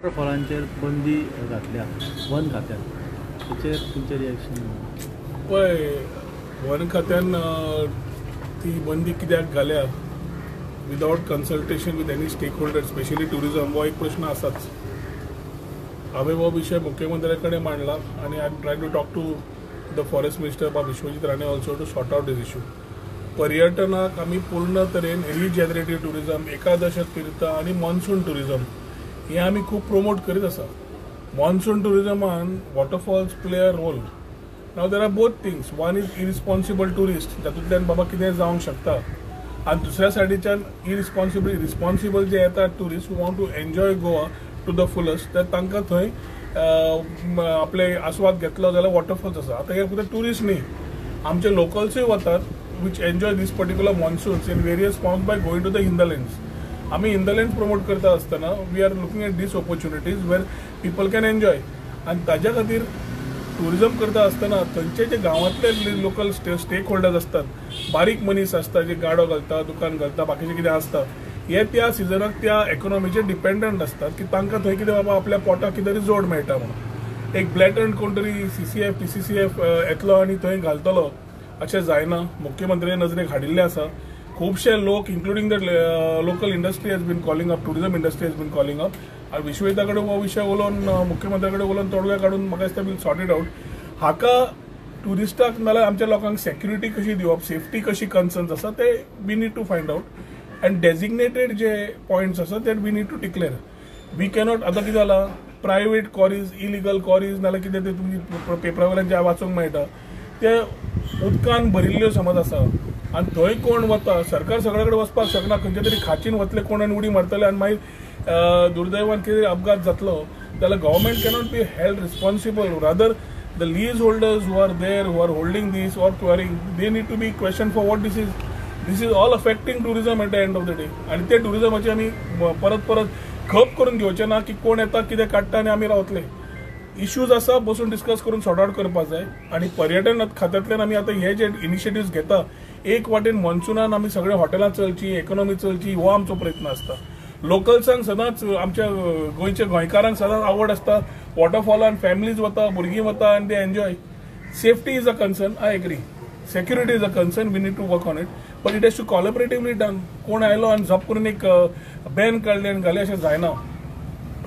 फळांचेर बंदी घातल्या वन खात्यान ताचेर तुमचें रिएक्शन? पळय, वन खात्यान ती बंदी कित्याक घाल्या without consultation with any stakeholder, specially tourism, हो एक प्रश्न आसाच. हांवें हो विशय मुख्यमंत्र्या कडेन मांडला आनी I am trying to talk to the forest minister बा Vishwajit Rane also to sort out this issue. पर्यटनाक आमी पूर्ण तरेन रिजनरेटीव टुरिजम, एकादशक तीर्थ आनी मॉन्सून टुरिजम हे आमी खूब प्रमोट करीत आसा. मॉन्सून टुरिजमान waterfalls play a role. Now there are both things. One is irresponsible tourist, जातूंतल्यान बाबा कितें जावंक शकता, आनी दुसऱ्या सायडीच्यान रिस्पॉन्सिबल जे येतात tourist who want to enjoy Goa to the fullest, तर तांकां थंय आपले आस्वाद घेतलो जाल्यार वॉटरफॉल्स आसा. आतां हे फक्त टुरिस्ट न्ही, आमचे लोकल्सूय वतात which enjoy this particular monsoons in various forms by going to the hinterlands. आमी hinterlands प्रमोट करता आसतना we are looking at these opportunities where people can enjoy. आनी ताज्या खातीर टुरिजम करता आसतना थंयचे जे गांवांतले लोकल स्टेक होल्डर्स असतात, बारीक मनीस आसता जे गाडो घालता, दुकान घालता, बाकीचे कितें आसता, हे त्या सिजनाक त्या इकॉनॉमीचेर डिपेंडंट असतात की तांकां थंय कितें बाबा आपल्या पोटाक कितें तरी जोड मेळटा म्हणून. एक ब्लॅटंट कोण तरी CCF PCCF येतलो आनी थंय घालतलो अशें जायना. मुख्यमंत्र्याचे नजरेक हाडिल्लें आसा. खुबशे लोक including the local industry has been calling up, tourism industry has been calling up. आनी विश्वजिता कडेन हो विशय उलोवन, मुख्यमंत्र्या कडेन उलोवन तोडगा काडून म्हाका दिसता बील सॉर्ट इट आउट. हाका टुरिस्टाक नाल्यार आमच्या लोकांक सेक्युरिटी कशी दिवप, सेफ्टी कशी कन्सर्न्स आसा ते we need to find out. And designated जे पॉयंट्स आसा ते we need to declare. We cannot. आतां कितें जाला, प्रायवेट कॉरीज, इलिगल कॉरीज नाल्यार कितें ते तुमी पेपरा वयल्यान जे वाचूंक मेळटा ते उदकान भरिल्ल्यो समज आसा आनी थंय कोण वता, सरकार सगळे कडेन वचपाक शकना. खंयच्या तरी खाचीन वतले कोण आनी उडी मारतले आनी मागीर दुर्दैवान कितें अपघात जातलो जाल्यार government cannot be held responsible. Rather the lease holders who are there, who are holding these or quarrying, they need to be question for what this is all affecting tourism at the end of the day. आनी ते टुरिजमाची आमी परत परत खप करून घेवचे ना की कोण येता कितें काडटा आनी आमी रावतले. इश्यूज आसा बसून डिस्कस करून सॉर्ट आउट करपाक जाय. आनी पर्यटन खात्यांतल्यान आमी आतां हे जे इनिशिएटिव्स घेता, एक वाटेन मॉन्सुनान आमी सगळे हॉटेलां चलची, इकॉनॉमी चलची, हो आमचो प्रयत्न आसता. लोकल्सांक सदांच, आमच्या गोंयच्या गोंयकारांक सदांच आवड आसता वॉटरफॉलान, फॅमिलीज वता, भुरगीं वता आनी they enjoy. Safety is a concern, I agree. Security is a concern, we need to work on it, but it has to collaboratively done. कोण आयलो आनी झप करून एक बॅन काडले आनी घाले अशें जायना.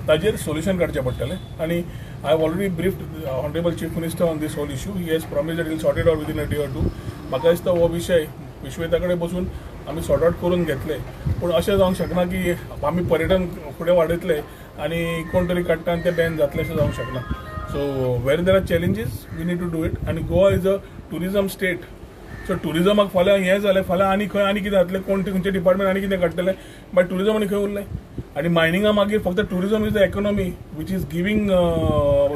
ताजेर सोल्युशन काडचें पडटलें. आनी I have already briefed the Honorable Chief Minister on this whole issue. He has promised that he will sort it out within a day or two. म्हाका दिसता हो विशय विश्वजिता कडेन बसून आमी सॉर्ट आउट करून घेतले. पूण अशें जावंक शकना की आमी पर्यटन फुडें वाडयतले आनी कोण तरी काडटा आनी तें बॅन जातलें अशें जावंक शकना. So where there are challenges we need to do it. आनी Goa is a tourism state. So टुरिजमाक फाल्यां हें जालें, फाल्यां आनी खंय आनी कितें जातलें, कोण खंयचे डिपार्टमेंट आनी कितें काडटले, बट टुरिजम आनी खंय उरलें. आनी मायनिंगा मागीर फक्त tourism is the economy which is giving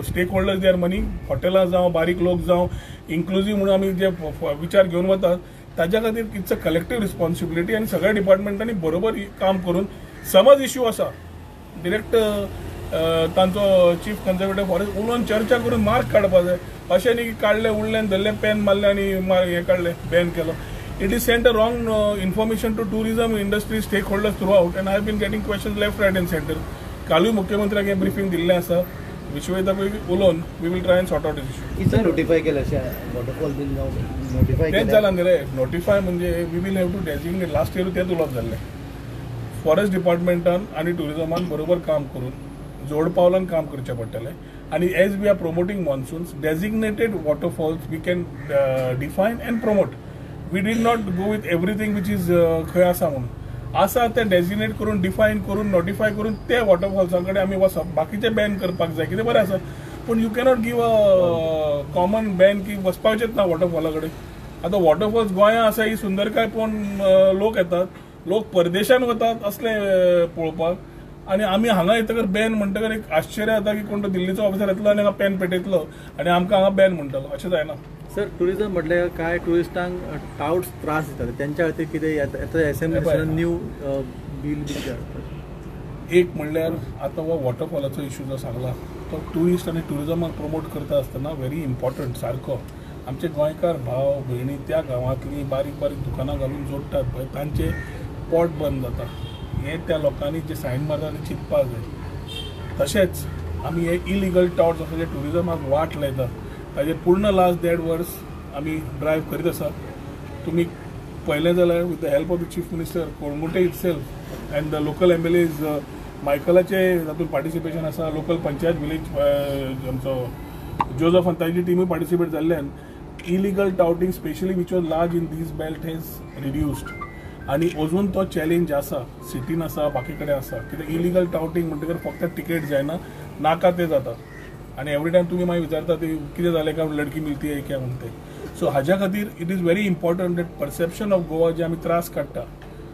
stake holders their money. हॉटेलां जावं, बारीक लोक जावं, इन्क्लुजीव म्हणून आमी जे विचार घेवन वतात ताज्या खातीर इट्स अ कलेक्टीव रिस्पॉन्सिबिलिटी. आनी सगळ्या डिपार्टमेंटांनी बरोबर काम करून, समज इश्यू आसा डिरेक्ट तांचो चीफ कन्झर्वेटर फॉरेस्ट उलोवन चर्चा करून मार्क काडपाक जाय. अशें न्ही की काडलें उडलें धरलें, पेन मारलें आनी हें काडलें, बॅन केलो. It is sent a wrong information to tourism industry stakeholders throughout, and I have been getting questions left, right, and center. कालूय मुख्यमंत्र्याक हे ब्रिफींग दिल्लें आसा. विश्वजिता उलोवन we will try and sort out this issue. कितें notify केलें अशें waterfall been notify तेंच जालां न्ही रे. नोटिफाय म्हणजे we will have to designate. Last year तेंच उलोवप जाल्लें. फॉरेस्ट डिपार्टमेंटान आनी टुरिजमान बरोबर काम करून जोड पावलान काम करचें पडटलें. आनी as we are promoting monsoons, designated waterfalls we can define and promote. We did not go with everything which is खंय आसा म्हणून आसा तें डेजिग्नेट करून, डिफायन करून, नोटिफाय करून ते वॉटरफॉल्सां कडेन आमी वचप. बाकीचे बॅन करपाक जाय कितें बरें आसा, पूण you cannot give a common ban की वचपाचेंच ना वॉटरफॉला कडेन. आतां वॉटरफॉल्स गोंयांत आसा, ही सुंदरकाय पळोवन लोक येतात, लोक परदेशान वतात असले पळोवपाक. आनी आमी हांगा येतकर बॅन म्हणटकर एक आश्चर्य जाता की कोण तो दिल्लीचो ऑफिसर येतलो आनी हांगा पेन पेटयतलो आनी आमकां हांगा बॅन म्हणटलो. अशें जायना. सर, टुरिजम म्हटल्यार काय टुरिस्टांक टाउट्स त्रास दितात, तेंच्या खातीर कितें येता एसएमएन न्यू बील एक म्हणल्यार आतां हो वॉटरफॉलाचो इश्यू जो सांगला तो टुरिस्ट आनी टुरिजमाक प्रमोट करता आसतना व्हेरी इम्पॉर्टंट सारको. आमचे गोंयकार भाव भयणी त्या गांवांतलीं बारीक बारीक दुकानां घालून जोडटात पळय, तांचे पोट बंद जाता. हें त्या लोकांनी जे सायन मारता ते चिंतपाक जाय. तशेंच आमी हे इलिगल टाउट्स आसा जे ट्युरिजमाक वाट लायता ताजेर पूर्ण लास्ट 1.5 वर्स आमी ड्रायव्ह करीत आसा. तुमी पळयलें जाल्यार with the help of the chief minister Calangute itself and the local MLAs मायकलाचे तातूंत पार्टिसिपेशन आसा. लोकल पंचायत विलेज आमचो जोझफ आनी ताजी टिमूय पार्टिसिपेट जाल्ल्यान illegal touting specially which was large in these belt has reduced. आनी अजून तो चॅलेंज आसा, सिटीन आसा, बाकी कडेन आसा. कित्याक इलिगल टाउटिंग म्हणटकीर फक्त टिकेट जायना, नाका ते जाता. आनी एवरी टायम तुमी मागीर विचारता ते कितें जालें काय लडकी मिलती है क्या म्हणते. सो हाज्या खातीर it is very important that perception of Goa जे आमी त्रास काडटा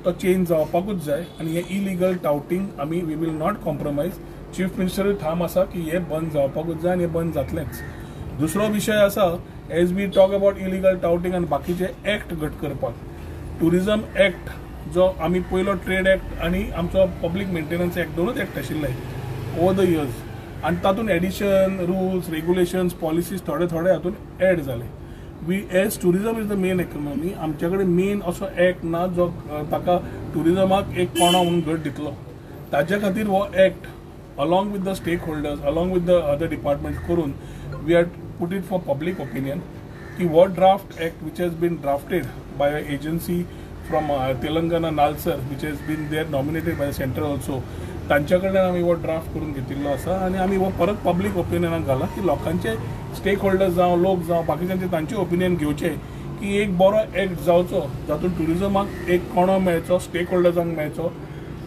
तो चेंज जावपाकूच जाय. आनी हे इलिगल टाउटिंग आमी we will not compromise. Chief मिनिस्टरूय ठाम आसा की हे बंद जावपाकूच जाय आनी हे बंद जातलेंच. दुसरो विशय आसा as we talk about illegal touting आनी बाकीचे एक्ट घट करपाक. टुरिजम एक्ट जो आमी पयलो ट्रेड एक्ट आनी आमचो पब्लीक मेंटेनन्स एक्ट दोनूच एक्ट आशिल्ले ओवर द इयर्स. आनी तातूंत एडिशन, रुल्स, रेग्युलेशन्स, पॉलिसीज थोडे हातूंत एड जाले. We as tourism is the main economy. आमचे कडेन मेन असो एक्ट ना जो ताका टुरिजमाक एक कोणा म्हणून घट दितलो. ताज्या खातीर हो act along with the stakeholders, along with the other department करून we are put it for public opinion की वो draft act which has been drafted by a agency from Telangana NALSAR which has been there nominated by the centre also. तांच्या कडल्यान आमी हो draft करून घेतिल्लो आसा आनी आमी हो परत पब्लीक ओपिनियनाक घाला की लोकांचे स्टेक होल्डर्स जावं, लोक जावं, बाकीच्यांचे तांचे ओपिनियन घेवचे की एक बरो एक्ट जावचो जातूंत टुरिजमाक एक कोणो मेळचो, स्टेक होल्डर्सांक मेळचो.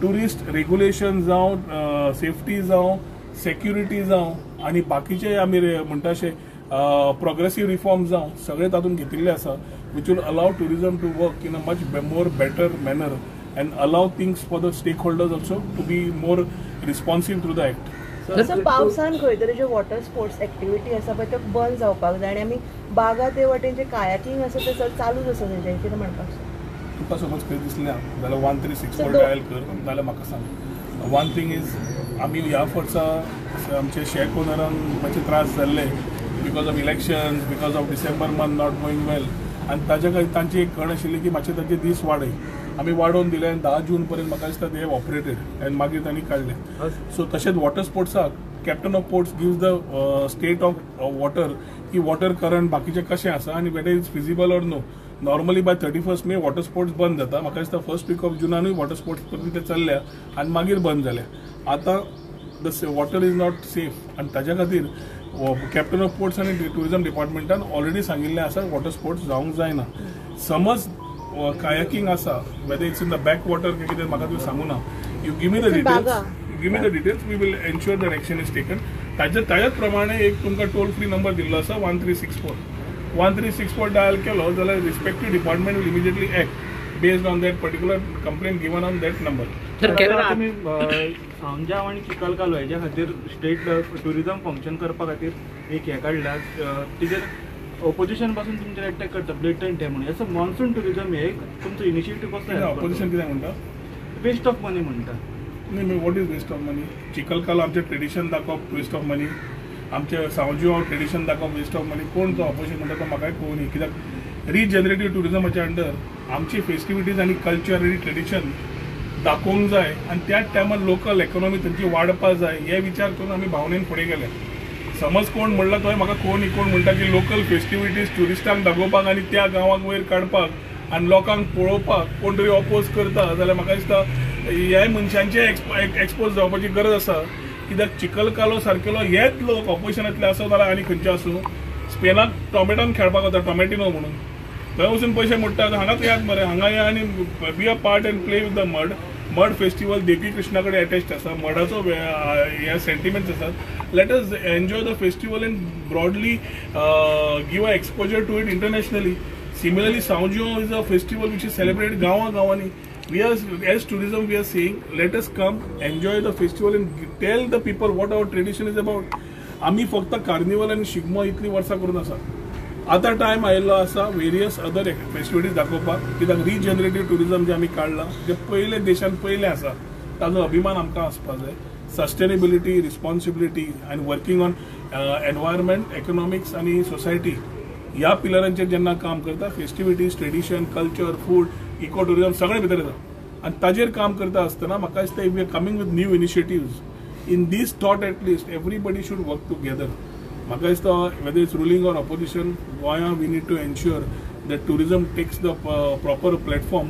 टुरिस्ट रेग्युलेशन जावं, सेफ्टी जावं, सेक्युरिटी जावं आनी बाकीचे आमी म्हणटा अशे प्रोग्रेसीव रिफॉर्म जावं सगळे तातूंत घेतिल्ले आसा which will allow tourism to work in a much more better manner and allow things for the stakeholders also to be more responsive through the act. So पावसान खंय तरी जे वॉटर स्पोर्ट्स एक्टिविटी आसा पळय त्यो बंद जावपाक जाय आनी आमी बागा ते वटेन जे कायाकिंग आसा ते सर चालूच आसा तेंचे कितें म्हणपाक जाय. तुका समज खंय दिसलें जाल्यार 136 डायल कर जाल्यार म्हाका सांग. वन थिंग इज आमी ह्या वर्सा आमचे शेक ओनरांक मातशे त्रास जाल्ले because of elections, because of December month not going well आनी ताच्या खातीर तांची एक गण आशिल्ली की मातशे तांचे दीस वाडय. आमी वाडोवन दिले आनी 10 जून पर्यंत म्हाका दिसता ते ऑपरेटेड आनी मागीर तांणी काडले. सो तशेंच वॉटर स्पोर्ट्साक captain of ports gives the state of water की वॉटर करंट बाकीचे कशें आसा आनी weather is feasible or no. Normally by 31 May water sports बंद जाता. म्हाका दिसता फर्स्ट वीक ऑफ जुनानूय वॉटर स्पोर्ट्स ते चल्ल्या आनी मागीर बंद जाल्या. आतां the water is not safe आनी ताज्या खातीर कॅप्टन ऑफ पोर्ट्स आनी टुरिजम डिपार्टमेंटान ऑलरेडी सांगिल्लें आसा वॉटर स्पोर्ट्स जावंक जायना. समज कायाकिंग आसा whether it's in the back water कितें म्हाका तुवें सांगू ना. You give me the details, we will ensure that action is taken. ताच्याच प्रमाणे एक तुमकां टोल फ्री नंबर दिल्लो आसा 1364 डायल केलो जाल्यार respective department will immediately act based on that particular complaint given on that number. तुमी सांजाव आनी चिखलकालो हेच्या खातीर स्टेट टुरिजम फंक्शन करपा खातीर एक हे काडला तेजेर ऑपोजिशन पासून तुमचे अटॅक करता ब्लेटंट हे म्हणून. असं मॉन्सून टुरिजम हे तुमचो इनिशिएटीव्ह कसो ऑपोजिशन कितें म्हणटा? वेस्ट ऑफ मनी म्हणटा. न्ही वॉट इज वेस्ट ऑफ मनी? चिखलकालो आमचें ट्रेडिशन दाखोवप वेस्ट ऑफ मनी, आमचे सांवजिओ ट्रेडिशन दाखोवप वेस्ट ऑफ मनी. कोण तो ऑपोजिशन म्हणटा तो म्हाकाय कळून न्ही. कित्याक रिजनरेटीव टुरिजमाच्या अंडर आमची फेस्टिविटीज आनी कल्चर आनी ट्रेडिशन दाखोवंक जाय आनी त्याच टायमार लोकल इकॉनॉमी थंयची वाडपा जाय हे विचार करून आमी भावनेन फुडें गेले. समज कोण म्हणला तो म्हाका कोण म्हणटा की लोकल फेस्टिविटीज ट्युरिस्टांक दाखोवपाक आनी त्या गांवांक वयर काडपाक आनी लोकांक पळोवपाक कोण तरी ऑपोज करता जाल्यार म्हाका दिसता ह्या मनशांचे एक्सपोज जावपाची गरज आसा. कित्याक चिखलकालो सारकेलो हेच लोक ऑपोजिशनांतले आसूं जाल्यार आनी खंयचे आसूं स्पेनाक टॉमेटान खेळपाक वता टॉमेटिनो म्हणून थंय वचून पयशे मोडटात. हांगाच यात मरे, हांगा या आनी be a part and play with the mud festival देखी कृष्णा कडेन अटॅच्ड आसा. मडाचो हे सेंटिमेंट्स आसात. Let us enjoy the festival and broadly give a exposure to it internationally. Similarly सांवजिओ is a festival which is celebrated गांवांनी. We are, as tourism, we are saying, let us come, enjoy the festival and tell the people what our tradition is about. आम्ही फक्त carnival आणि शिगमो इतली वर्सां करून आसा. आता time आयिल्लो आसा वेरियस अदर फेस्टिविटीज दाखोवपाक. कित्याक रिजनरेटीव टुरिजम जे आमी काडला जे पयले देशान पयले आसा ताजो अभिमान आमकां आसपाक जाय. सस्टेनेबिलिटी, रिस्पॉन्सिबिलिटी आनी वर्किंग ऑन एनवायरमेंट, इकॉनॉमिक्स आनी सोसायटी ह्या पिलरांचेर जेन्ना काम करता festivities, tradition, culture, food, eco tourism सगळे भितर येता. आनी ताजेर काम करता आसतना म्हाका दिसता if we are coming with new initiatives In this thought at least, everybody should work together. म्हाका दिसता whether it's ruling or opposition, गोंया we need to ensure that tourism takes the proper platform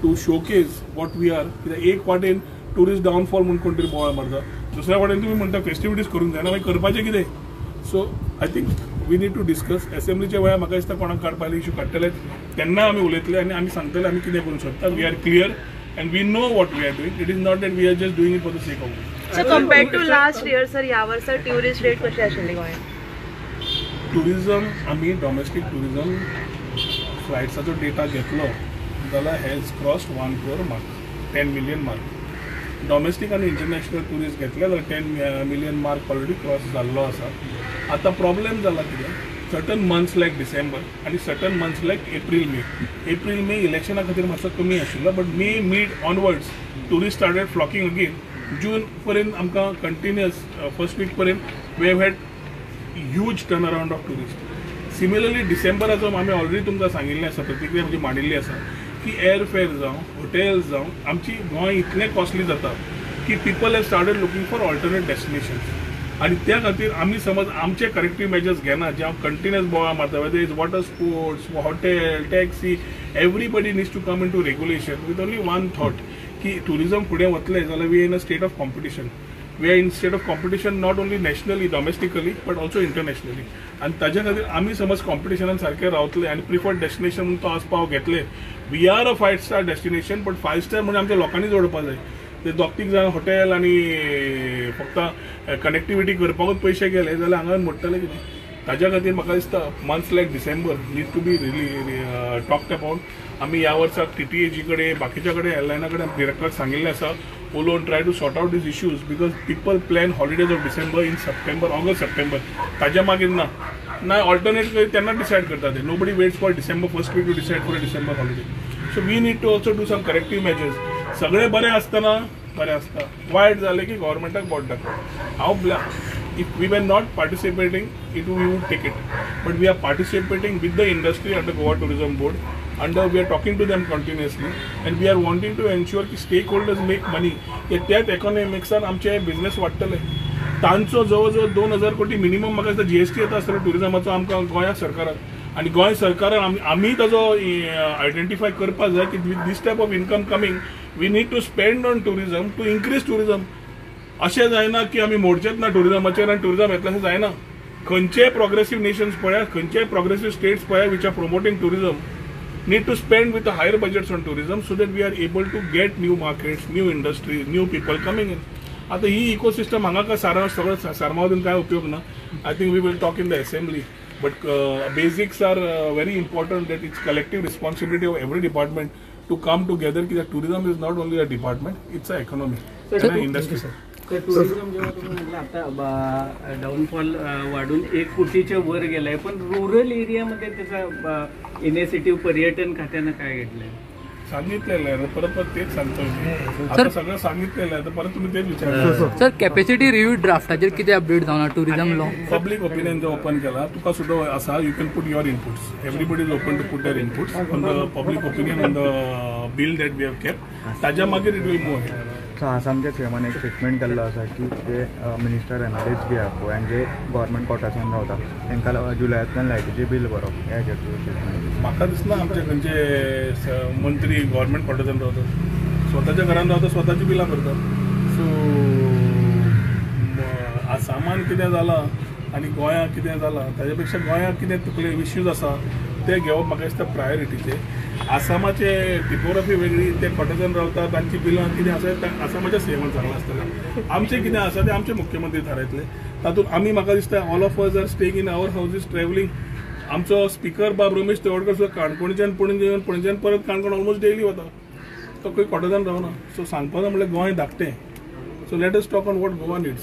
to showcase what we are. एक वाटेन tourist downfall म्हणून कोण तरी बोवाळ मारता, दुसऱ्या वाटेन तुम्ही म्हणटा फेस्टिविटीज करूंक जायना, मागीर करपाचें कितें? So I think we need to discuss. असेंब्लीच्या वेळार म्हाका दिसता कोणाक काडपाक इश्यू काडटले तेन्ना आमी उलयतले आनी आमी सांगतले आमी कितें करूंक शकता. We are clear and we know what we are doing. It is not that we are just doing it for the sake of it. So compared to last year, sir, ह्या वर्सा टुरिस्ट रेट कशी आशिल्ली गोंयांत? Tourism आमी domestic tourism फ्लायट्साचो data घेतलो जाल्यार has crossed 1 crore mark, 10 million mark. Domestic आनी international tourist घेतले जाल्यार 10 million मार्क ऑलरेडी क्रॉस जाल्लो आसा. आतां प्रॉब्लेम जाला कितें, सर्टन मंथ्स लायक डिसेंबर आनी certain months like April May इलेक्शना खातीर मातसो कमी आशिल्लो, but May mid onwards tourist started flocking again. जून पर्यंत आमकां कंटिन्युअस फर्स्ट वीक पर्यंत we have had huge turn around of tourist. Similarly डिसेंबराचो आमी ऑलरेडी तुमकां सांगिल्लें आसा, प्रतिक्रिया म्हणजे मांडिल्ली आसा की एअर फेअर जावं हॉटेल्स जावं आमची गोंय इतलें कॉस्टली जाता की people have started looking for alternate destinations. आणि त्या खातीर आमी समज आमचे करेक्टीव मेजर्स घेना जे हांव कंटिन्युअस बोवाळ मारता, whether is water sports, hotel, taxi, everybody needs to come in to regulation with only one thought की टुरिजम फुडें वतले जाल्यार we in a state of competition. We are in state of competition not only nationally domestically but also internationally. आनी ताज्या खातीर आमी समज कॉम्पिटिशनान सारके रावतले आनी प्रिफर्ड डेस्टिनेशन म्हणून तो आस्पाव घेतले. We are a 5 star destination, but 5 star म्हणजे आमच्या लोकांनी जोडपाक जाय. ते दोग-तीग जाण हॉटेल आनी फक्त कनेक्टिविटी करपाकूच पयशे गेले जाल्यार हांगा मोडटले कितें? ताज्या खातीर म्हाका दिसता months like December need to be really talked about. आमी ह्या वर्साक TTAG कडेन बाकीच्या कडेन एअरलायना कडेन डिरेक्टराक सांगिल्लें आसा उलोवन try to sort out these issues because people plan holidays of December in September, August, September. ताज्या मागीर ना ऑल्टरनेट तेन्ना डिसायड करता ते. Nobody waits for December first week to decide for a December holiday. So we need to also do some corrective measures. सगळे बरें आसतना बरें आसता, वायट जालें की गव्हर्मेंटाक बोट दाखोवप. if we were not participating, we would take it. But we are participating with the industry under Goa Tourism Board. We are talking to them continuously, and we are wanting to ensure that stakeholders make money. That economics are आमचे business वाडटले. तांचो जवळ 2000 कोटी minimum म्हाका दिसता GST येता आसतलो टुरिजमाचो आमकां गोंया सरकाराक. आनी गोंय सरकारान आमी ताजो आयडेंटिफाय करपाक जाय की with these type of income coming we need to spend on tourism to increase tourism. अशें जायना की आमी मोडचेच ना टुरिजमाचेर आनी टुरिजम येतलें अशें जायना. खंयचेय प्रोग्रेसीव नेशन्स पळया, खंयचेय प्रोग्रेसीव स्टेट्स पळया which are promoting tourism need to spend with the higher budgets on tourism so that we are able to get new markets, new industries, new people coming in. आता ही ecosystem हांगा काय सगळं सारमावून काय उपयोग ना. I think we will talk in the assembly, but basics are very important that it's collective responsibility of every department to come together की tourism is not only a department, it's a economy industry. तर tourism जेव्हा तुम्ही म्हटलं आता downfall वाढून 1 कोटीच्या वर गेलाय, पण रुरल एरियामध्ये त्याचा इनिशिएटिव्ह पर्यटन खात्यानं काय घेतलंय? सांगितलेलं आहे, परत तेच सांगतो मी. आता सगळं सांगितलेलं आहे तर परत तुम्ही तेच विचारता. सर कॅपॅसिटी रिव्ह्यू ड्राफ्टाचेर कितें अपडेट जावना टुरिझम लॉ? पब्लीक ओपिनियन जो ओपन केला तुका सुद्धा असा you can put your inputs. Everybody is open to put their inputs on the public opinion on the bill that we have kept. ताज्या मागीर it will move. आसामच्या सीएमान एक statement केल्लो आसा की जे मिनिस्टर एमएलएज बी आसा पळय आनी जे गव्हर्मेंट कोर्टासान रावता तांकां जुलयातल्यान लायटीचें बील भरप. हे स्टेटमेंट म्हाका दिसना आमचे खंयचे मंत्री गव्हर्मेंट कोर्टासान रावतात, स्वताच्या घरान रावता, स्वताची बिलां भरतात. सो आसामान कितें जालां आनी गोंयाक कितें जालां ताजे पेक्षा गोंयाक कितें तकले इश्यूज आसा ते घेवप म्हाका दिसता प्रायोरिटीचे. आसामाचे टिपोग्राफी वेगळी, ते कोर्टासान रावता, तांची बिलां कितें आसा तें आसामाच्या सीएमान सांगलां आसतलें. आमचें कितें आसा तें आमचे मुख्यमंत्री थारायतले. तातूंत आमी म्हाका दिसता all of us are staying in our houses travelling. आमचो स्पीकर बाब रमेश तेवडकर सुद्दां काणकोणच्यान पणजेन परत काणकोण ऑलमोस्ट डेली वता. तो खंय कोर्टासान रावना. सो सांगपाचो म्हणल्यार गोंय धाकटें. So let us talk on what Goa needs.